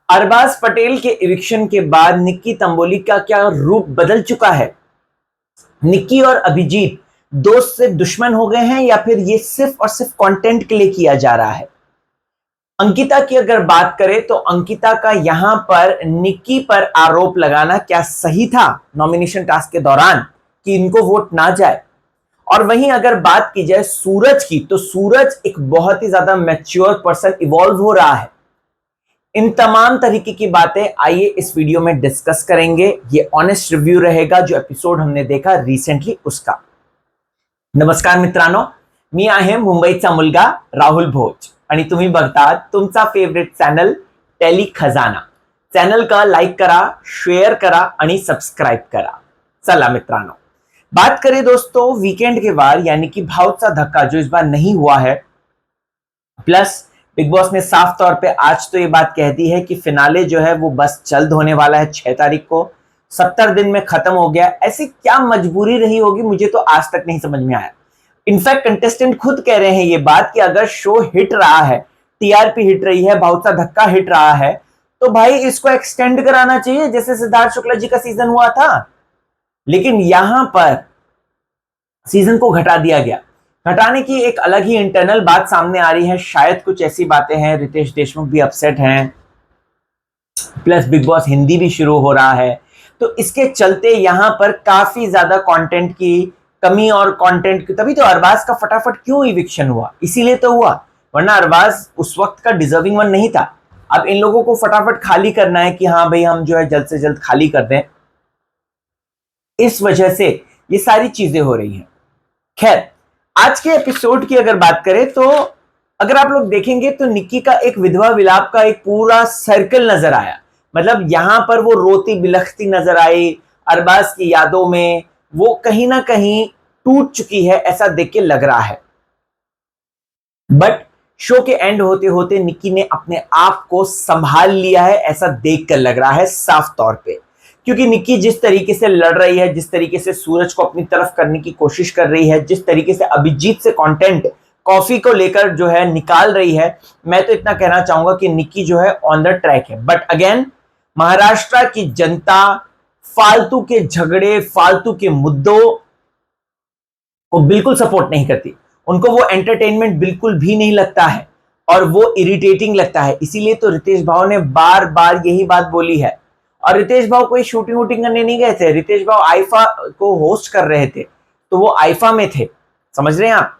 अरबाज पटेल के इविक्शन के बाद निक्की तंबोली का क्या रूप बदल चुका है? निक्की और अभिजीत दोस्त से दुश्मन हो गए हैं या फिर ये सिर्फ और सिर्फ कंटेंट के लिए किया जा रहा है? अंकिता की अगर बात करें तो अंकिता का यहां पर निक्की पर आरोप लगाना क्या सही था नॉमिनेशन टास्क के दौरान कि इनको वोट ना जाए? और वहीं अगर बात की जाए सूरज की, तो सूरज एक बहुत ही ज्यादा मैच्योर पर्सन इवॉल्व हो रहा है। इन तमाम तरीके की बातें आइए इस वीडियो में डिस्कस करेंगे। ये ऑनेस्ट रिव्यू रहेगा जो एपिसोड हमने देखा रिसेंटली उसका। नमस्कार मित्रांनो, मी आहे मुंबईचा मुलगा राहुल भोज आणि तुम्ही बघता तुमचा फेवरेट चॅनल टेली खजाना। चॅनल का लाईक करा, शेअर करा आणि सबस्क्राइब करा। चला मित्रांनो, बात करें दोस्तों वीकेंड के बाद यानी कि भावचा धक्का जो इस बार नहीं हुआ है, प्लस बिग बॉस ने साफ तौर पे आज तो ये बात कह दी है कि फिनाले जो है वो बस जल्द होने वाला है 6 तारीख को, 70 दिन में खत्म हो गया। ऐसी क्या मजबूरी रही होगी, मुझे तो आज तक नहीं समझ में आया। इनफैक्ट कंटेस्टेंट खुद कह रहे हैं ये बात कि अगर शो हिट रहा है, टीआरपी हिट रही है, भावचा धक्का हिट रहा है, तो भाई इसको एक्सटेंड कराना चाहिए जैसे सिद्धार्थ शुक्ला जी का सीजन हुआ था। लेकिन यहां पर सीजन को घटा दिया गया। घटाने की एक अलग ही इंटरनल बात सामने आ रही है, शायद कुछ ऐसी बातें हैं, रितेश देशमुख भी अपसेट हैं, प्लस बिग बॉस हिंदी भी शुरू हो रहा है, तो इसके चलते यहां पर काफी ज्यादा कंटेंट की कमी और कंटेंट की, तभी तो अरबाज का फटाफट क्यों इविक्शन हुआ, इसीलिए तो हुआ, वरना अरबाज उस वक्त का डिजर्विंग वन नहीं था। अब इन लोगों को फटाफट खाली करना है कि हाँ भाई हम जो है जल्द से जल्द खाली कर दें, इस वजह से ये सारी चीजें हो रही हैं। खैर, आज के एपिसोड की अगर बात करें तो अगर आप लोग देखेंगे तो निक्की का एक विधवा विलाप का एक पूरा सर्कल नजर आया। मतलब यहां पर वो रोती बिलखती नजर आई, अरबाज की यादों में वो कहीं ना कहीं टूट चुकी है, ऐसा देख के लग रहा है। बट शो के एंड होते होते निक्की ने अपने आप को संभाल लिया है, ऐसा देखकर लग रहा है साफ तौर पे। क्योंकि निक्की जिस तरीके से लड़ रही है, जिस तरीके से सूरज को अपनी तरफ करने की कोशिश कर रही है, जिस तरीके से अभिजीत से कंटेंट कॉफी को लेकर जो है निकाल रही है, मैं तो इतना कहना चाहूंगा कि निक्की जो है ऑन द ट्रैक है। बट अगेन, महाराष्ट्र की जनता फालतू के झगड़े, फालतू के मुद्दों को बिल्कुल सपोर्ट नहीं करती। उनको वो एंटरटेनमेंट बिल्कुल भी नहीं लगता है और वो इरिटेटिंग लगता है। इसीलिए तो रितेश भाव ने बार बार यही बात बोली है। और रितेश भाव कोई शूटिंग वूटिंग करने नहीं गए थे, रितेश भाव आईफा को होस्ट कर रहे थे, तो वो आईफा में थे, समझ रहे हैं आप।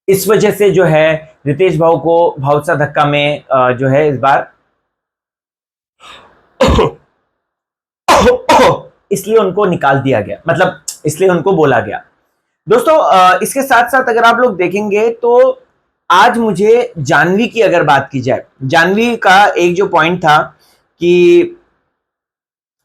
इस वजह से जो है रितेश भाव को भावचा धक्का में जो है इस बार इसलिए उनको निकाल दिया गया, मतलब इसलिए उनको बोला गया। दोस्तों इसके साथ साथ अगर आप लोग देखेंगे तो आज मुझे जानवी की अगर बात की जाए, जानवी का एक जो पॉइंट था कि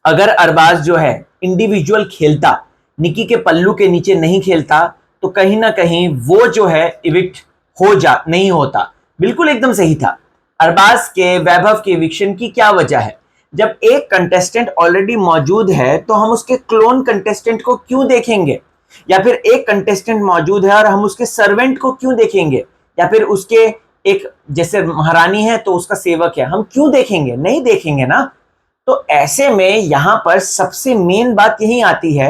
अगर अरबाज जो है इंडिविजुअल खेलता, निक्की के पल्लू के नीचे नहीं खेलता, तो कहीं ना कहीं वो जो है इविक्ट हो जा नहीं होता। बिल्कुल एकदम सही था। अरबाज के वैभव के इविक्शन की क्या वजह है? जब एक कंटेस्टेंट ऑलरेडी मौजूद है तो हम उसके क्लोन कंटेस्टेंट को क्यों देखेंगे? या फिर एक कंटेस्टेंट मौजूद है और हम उसके सर्वेंट को क्यों देखेंगे? या फिर उसके एक जैसे महारानी है तो उसका सेवक है, हम क्यों देखेंगे? नहीं देखेंगे ना। तो ऐसे में यहां पर सबसे मेन बात यही आती है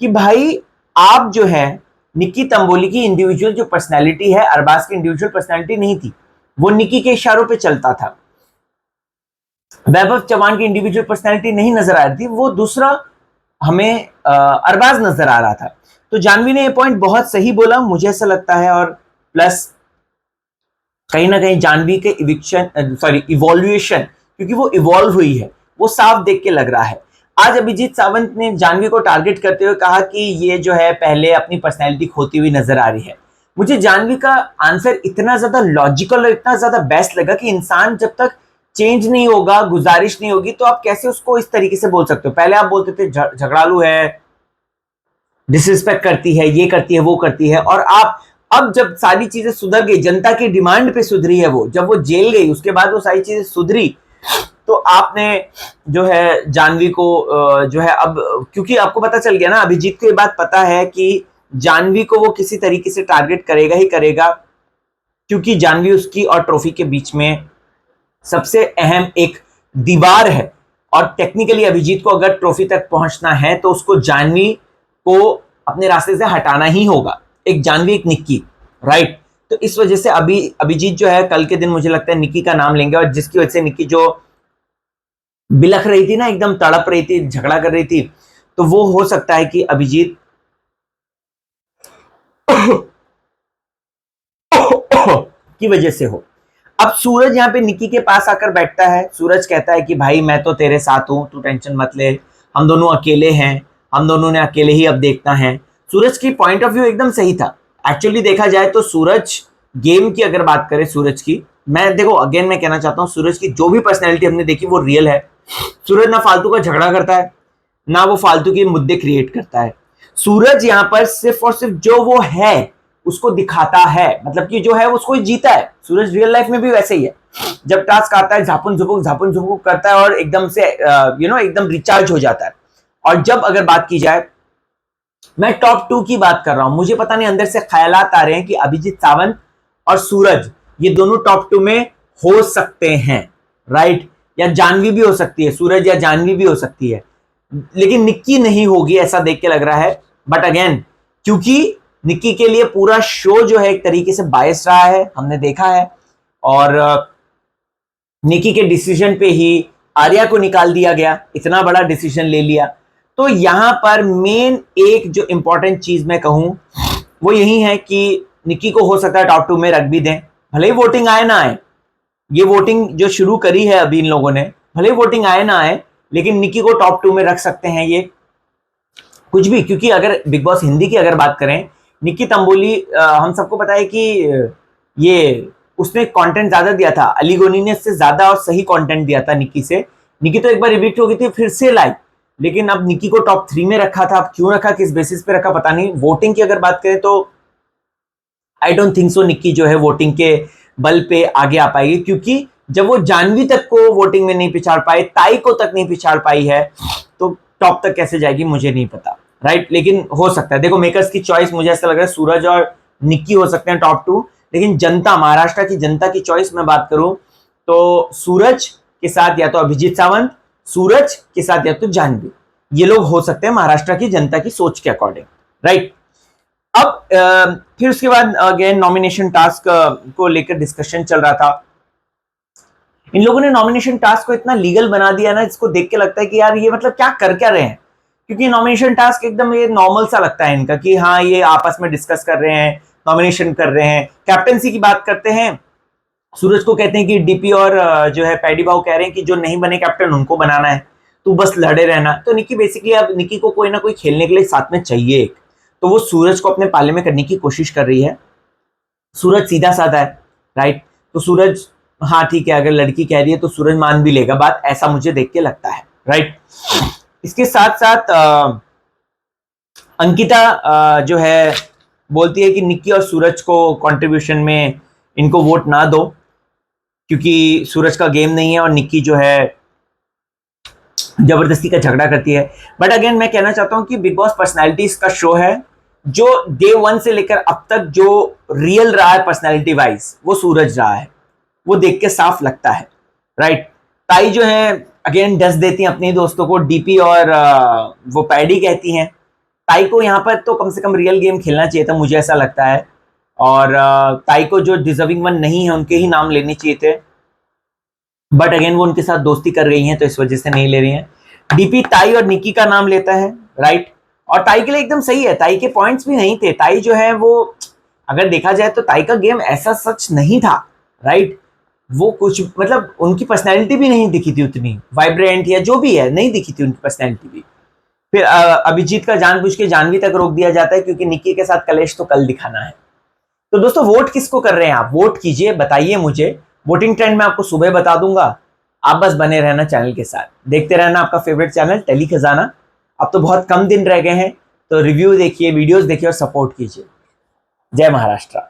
कि भाई आप जो है निक्की तंबोली की इंडिविजुअल जो पर्सनैलिटी है, अरबाज की इंडिविजुअल पर्सनैलिटी नहीं थी, वो निक्की के इशारों पे चलता था। वैभव चौहान की इंडिविजुअल पर्सनैलिटी नहीं नजर आ रही थी, वो दूसरा हमें अरबाज नजर आ रहा था। तो जानवी ने ये पॉइंट बहुत सही बोला, मुझे ऐसा लगता है। और प्लस कहीं ना कहीं जानवी के इवोल्यूशन, क्योंकि वो इवॉल्व हुई है, वो साफ देख के लग रहा है। आज अभिजीत सावंत ने जानवी को टारगेट करते हुए कहा कि ये जो है पहले अपनी पर्सनैलिटी खोती हुई नजर आ रही है। मुझे जानवी का आंसर इतना ज्यादा लॉजिकल और इतना ज्यादा बेस्ट लगा कि इंसान जब तक चेंज नहीं होगा, गुजारिश नहीं होगी, तो आप कैसे उसको इस तरीके से बोल सकते हो? पहले आप बोलते थे झगड़ालू है, डिसरिस्पेक्ट करती है, ये करती है, वो करती है, और आप अब जब सारी चीजें सुधर गई, जनता की डिमांड पे सुधरी है, वो जब वो जेल गई उसके बाद वो सारी चीजें सुधरी, तो आपने जो है जानवी को जो है अब, क्योंकि आपको पता चल गया ना, अभिजीत को ये बात पता है कि जानवी को वो किसी तरीके से टारगेट करेगा ही करेगा, क्योंकि जानवी उसकी और ट्रॉफी के बीच में सबसे अहम एक दीवार है, और टेक्निकली अभिजीत को अगर ट्रॉफी तक पहुंचना है तो उसको जानवी को अपने रास्ते से हटाना ही होगा। एक जानवी, एक निक्की, राइट। तो इस वजह से अभिजीत जो है कल के दिन मुझे लगता है निक्की का नाम लेंगे, और जिसकी वजह से निक्की जो बिलख रही थी ना, एकदम तड़प रही थी, झगड़ा कर रही थी, तो वो हो सकता है कि अभिजीत की वजह से हो। अब सूरज यहाँ पे निक्की के पास आकर बैठता है। सूरज कहता है कि भाई मैं तो तेरे साथ हूं, तू टेंशन मत ले, हम दोनों अकेले हैं, हम दोनों ने अकेले ही अब देखना है। सूरज की पॉइंट ऑफ व्यू एकदम सही था। एक्चुअली देखा जाए तो सूरज गेम की अगर बात करें सूरज की, मैं देखो अगेन मैं कहना चाहता हूँ, सूरज की जो भी पर्सनैलिटी हमने देखी वो रियल है। सूरज ना फालतू का झगड़ा करता है, ना वो फालतू के मुद्दे क्रिएट करता है। सूरज यहाँ पर सिर्फ और सिर्फ जो वो है उसको दिखाता है, मतलब कि जो है उसको ही जीता है। सूरज रियल लाइफ में भी वैसे ही है, जब टास्क आता है झापुन झुपुक करता है और एकदम से एकदम रिचार्ज हो जाता है। और जब अगर बात की जाए, मैं टॉप 2 की बात कर रहा हूं, मुझे पता नहीं अंदर से ख्यालात आ रहे हैं कि अभिजीत सावंत और सूरज ये दोनों टॉप 2 में हो सकते हैं, राइट। या जानवी भी हो सकती है, सूरज या जानवी भी हो सकती है, लेकिन निक्की नहीं होगी ऐसा देख के लग रहा है। बट अगेन क्योंकि निक्की के लिए पूरा शो जो है एक तरीके से बायस रहा है, हमने देखा है, और निक्की के डिसीजन पे ही आर्या को निकाल दिया गया, इतना बड़ा डिसीजन ले लिया। तो यहां पर मेन एक जो इंपॉर्टेंट चीज मैं कहूं वो यही है कि निक्की को हो सकता है टॉप 2 में रख भी दें, भले ही वोटिंग आए ना आए। ये वोटिंग जो शुरू करी है अभी इन लोगों ने, भले ही वोटिंग आए ना आए, लेकिन निक्की को टॉप 2 में रख सकते हैं ये कुछ भी। क्योंकि अगर बिग बॉस हिंदी की अगर बात करें, निक्की तंबोली हम सबको पता है कि ये उसने कंटेंट ज्यादा दिया था, अली गोनी ने इससे ज्यादा और सही कंटेंट दिया था निक्की से। निक्की तो एक बार रिपीट हो गई थी, फिर से लाई, लेकिन अब निक्की को टॉप 3 में रखा था। अब क्यों रखा, किस बेसिस पे रखा पता नहीं। वोटिंग की अगर बात करें तो I don't think so Nikki जो है वोटिंग के बल पे आगे आ पाएगी, क्योंकि जब वो जानवी तक को वोटिंग में नहीं पिछाड़ पाई, ताई को तक नहीं पिछाड़ पाई है, तो टॉप तक कैसे जाएगी मुझे नहीं पता, राइट। लेकिन हो सकता है, देखो मेकर्स की चॉइस मुझे ऐसा लग रहा है सूरज और निक्की हो सकते हैं टॉप 2, लेकिन जनता, महाराष्ट्र की जनता की चॉइस में बात करूं तो सूरज के साथ या तो अभिजीत सावंत, सूरज के साथ या तो जानवी, ये लोग हो सकते हैं महाराष्ट्र की जनता की सोच के अकॉर्डिंग, राइट। अब फिर उसके बाद अगेन नॉमिनेशन टास्क को लेकर डिस्कशन चल रहा था। इन लोगों ने नॉमिनेशन टास्क को इतना लीगल बना दिया ना, इसको देख के लगता है कि यार ये मतलब क्या कर क्या रहे हैं। क्योंकि नॉमिनेशन टास्क एकदम ये नॉर्मल सा लगता है इनका, कि हाँ ये आपस में डिस्कस कर रहे हैं, नॉमिनेशन कर रहे हैं। कैप्टनसी की बात करते हैं, सूरज को कहते हैं कि डीपी और जो है पैडी बाबू कह रहे हैं कि जो नहीं बने कैप्टन उनको बनाना है, तू बस लड़े रहना। तो निक्की बेसिकली अब निक्की को कोई ना कोई खेलने के लिए साथ में चाहिए एक, तो वो सूरज को अपने पाले में करने की कोशिश कर रही है। सूरज सीधा साधा है, राइट। तो सूरज हाँ ठीक है, अगर लड़की कह रही है तो सूरज मान भी लेगा बात, ऐसा मुझे देख के लगता है, राइट। इसके साथ साथ अंकिता जो है बोलती है कि निक्की और सूरज को कंट्रीब्यूशन में इनको वोट ना दो, क्योंकि सूरज का गेम नहीं है और निक्की जो है जबरदस्ती का झगड़ा करती है। बट अगेन मैं कहना चाहता हूं कि बिग बॉस पर्सनालिटीज का शो है, जो डे 1 से लेकर अब तक जो रियल रहा है पर्सनालिटी वाइज वो सूरज रहा है, वो देख के साफ लगता है, राइट। ताई जो है अगेन डस देती हैं अपने दोस्तों को, डीपी और वो पैडी कहती हैं। ताई को यहाँ पर तो कम से कम रियल गेम खेलना चाहिए था, मुझे ऐसा लगता है। और ताई को जो डिजर्विंग वन नहीं है उनके ही नाम लेने चाहिए थे, बट अगेन वो उनके साथ दोस्ती कर रही हैं तो इस वजह से नहीं ले रही हैं। डीपी ताई और निक्की का नाम लेता है, राइट। और ताई के लिए एकदम सही है, ताई के पॉइंट्स भी नहीं थे। ताई जो है वो अगर देखा जाए तो ताई का गेम ऐसा सच नहीं था, राइट। वो कुछ मतलब उनकी पर्सनैलिटी भी नहीं दिखी थी उतनी वाइब्रेंट, या जो भी है नहीं दिखी थी उनकी पर्सनैलिटी भी। फिर अभिजीत का जानबूझ के जानवी तक रोक दिया जाता है क्योंकि निक्की के साथ कलेश तो कल दिखाना है। तो दोस्तों वोट किसको कर रहे हैं आप, वोट कीजिए, बताइए मुझे। वोटिंग ट्रेंड मैं आपको सुबह बता दूंगा, आप बस बने रहना चैनल के साथ, देखते रहना आपका फेवरेट चैनल टेली खजाना। अब तो बहुत कम दिन रह गए हैं, तो रिव्यू देखिए, वीडियोस देखिए और सपोर्ट कीजिए। जय महाराष्ट्र।